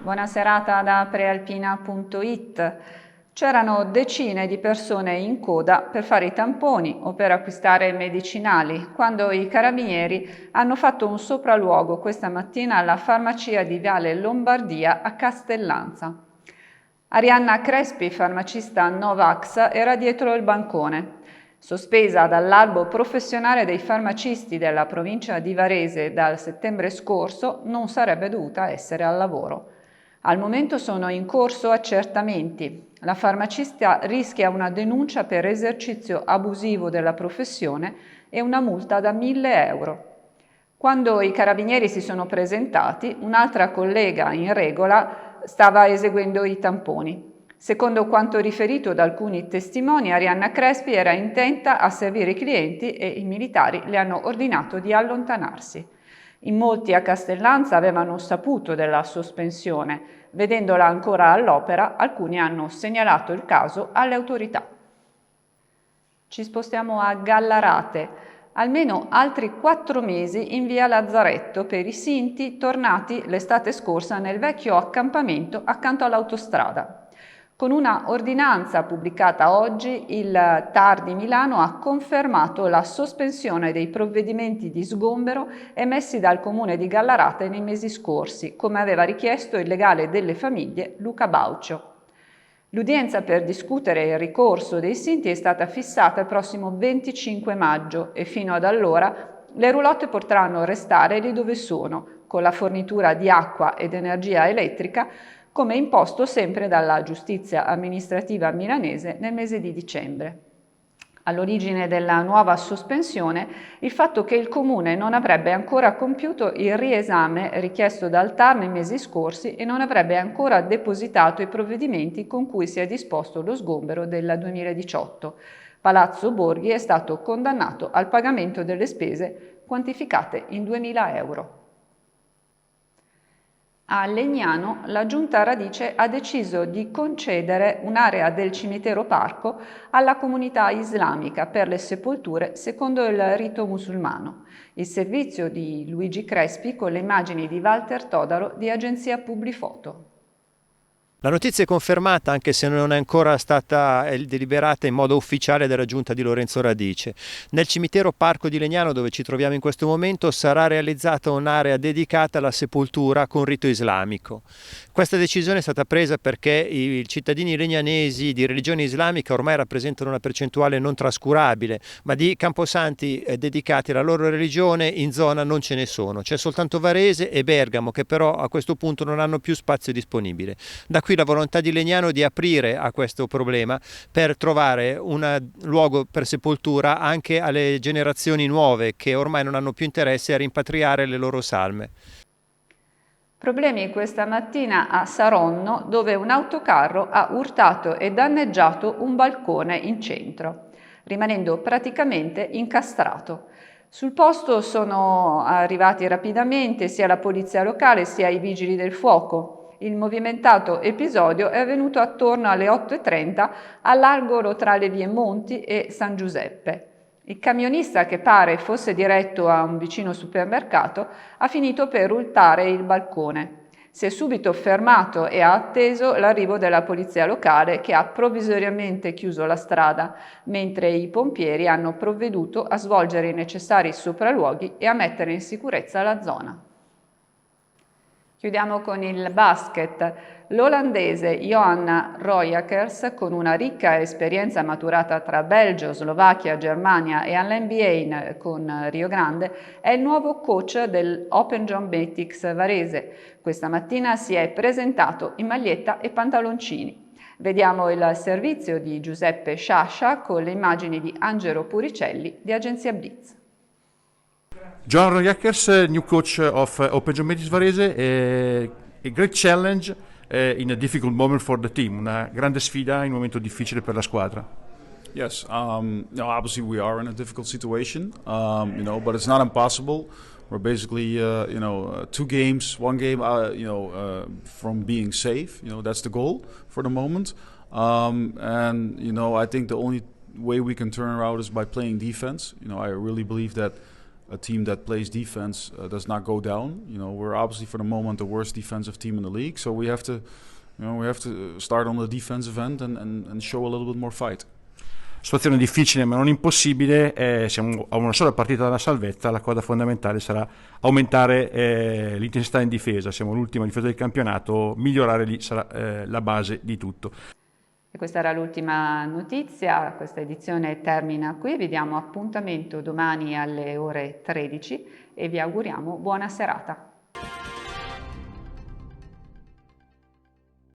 buona serata da prealpina.it. C'erano decine di persone in coda per fare i tamponi o per acquistare medicinali quando i carabinieri hanno fatto un sopralluogo questa mattina alla farmacia di Viale Lombardia a Castellanza. Arianna Crespi, farmacista Novax, era dietro il bancone. Sospesa dall'albo professionale dei farmacisti della provincia di Varese dal settembre scorso, non sarebbe dovuta essere al lavoro. Al momento sono in corso accertamenti. La farmacista rischia una denuncia per esercizio abusivo della professione e una multa da 1.000 euro. Quando i carabinieri si sono presentati, un'altra collega in regola stava eseguendo i tamponi. Secondo quanto riferito da alcuni testimoni, Arianna Crespi era intenta a servire i clienti e i militari le hanno ordinato di allontanarsi. In molti a Castellanza avevano saputo della sospensione. Vedendola ancora all'opera, alcuni hanno segnalato il caso alle autorità. Ci spostiamo a Gallarate. Almeno altri 4 mesi in via Lazzaretto per i sinti tornati l'estate scorsa nel vecchio accampamento accanto all'autostrada. Con una ordinanza pubblicata oggi, il TAR di Milano ha confermato la sospensione dei provvedimenti di sgombero emessi dal Comune di Gallarate nei mesi scorsi, come aveva richiesto il legale delle famiglie Luca Baucio. L'udienza per discutere il ricorso dei sinti è stata fissata il prossimo 25 maggio e fino ad allora le roulotte potranno restare lì dove sono, con la fornitura di acqua ed energia elettrica, come imposto sempre dalla giustizia amministrativa milanese nel mese di dicembre. All'origine della nuova sospensione il fatto che il Comune non avrebbe ancora compiuto il riesame richiesto dal TAR nei mesi scorsi e non avrebbe ancora depositato i provvedimenti con cui si è disposto lo sgombero del 2018. Palazzo Borghi è stato condannato al pagamento delle spese quantificate in 2.000 euro. A Legnano la Giunta Radice ha deciso di concedere un'area del cimitero parco alla comunità islamica per le sepolture secondo il rito musulmano. Il servizio di Luigi Crespi con le immagini di Walter Todaro di agenzia Publifoto. La notizia è confermata anche se non è ancora stata deliberata in modo ufficiale dalla giunta di Lorenzo Radice. Nel cimitero Parco di Legnano, dove ci troviamo in questo momento, sarà realizzata un'area dedicata alla sepoltura con rito islamico. Questa decisione è stata presa perché i cittadini legnanesi di religione islamica ormai rappresentano una percentuale non trascurabile, ma di camposanti dedicati alla loro religione in zona non ce ne sono. C'è soltanto Varese e Bergamo che però a questo punto non hanno più spazio disponibile. Da qui la volontà di Legnano di aprire a questo problema per trovare un luogo per sepoltura anche alle generazioni nuove che ormai non hanno più interesse a rimpatriare le loro salme. Problemi questa mattina a Saronno, dove un autocarro ha urtato e danneggiato un balcone in centro, rimanendo praticamente incastrato. Sul posto sono arrivati rapidamente sia la polizia locale sia i vigili del fuoco. Il movimentato episodio è avvenuto attorno alle 8:30 all'angolo tra le vie Monti e San Giuseppe. Il camionista, che pare fosse diretto a un vicino supermercato, ha finito per urtare il balcone. Si è subito fermato e ha atteso l'arrivo della polizia locale, che ha provvisoriamente chiuso la strada, mentre i pompieri hanno provveduto a svolgere i necessari sopralluoghi e a mettere in sicurezza la zona. Chiudiamo con il basket. L'olandese Johanna Rojakers, con una ricca esperienza maturata tra Belgio, Slovacchia, Germania e all'NBA con Rio Grande, è il nuovo coach dell'Open Geomatics Varese. Questa mattina si è presentato in maglietta e pantaloncini. Vediamo il servizio di Giuseppe Sciascia con le immagini di Angelo Puricelli di agenzia Blitz. John Rojakers, new coach of Open Geomatics Varese, a great challenge in a difficult moment for the team, una grande sfida in un momento difficile per la squadra. Yes, obviously we are in a difficult situation, but it's not impossible. We're basically, 2 games, 1 game, from being safe. That's the goal for the moment. I think the only way we can turn around is by playing defense. I really believe that a team that plays defense does not go down. You know, we're obviously for the moment the worst defensive team in the league, so we have to start on the defensive end and show a little bit more fight. Situazione difficile ma non impossibile, siamo a una sola partita dalla salvezza, la cosa fondamentale sarà aumentare l'intensità in difesa, siamo l'ultima difesa del campionato, migliorare lì sarà la base di tutto. E questa era l'ultima notizia, questa edizione termina qui, vi diamo appuntamento domani alle ore 13 e vi auguriamo buona serata.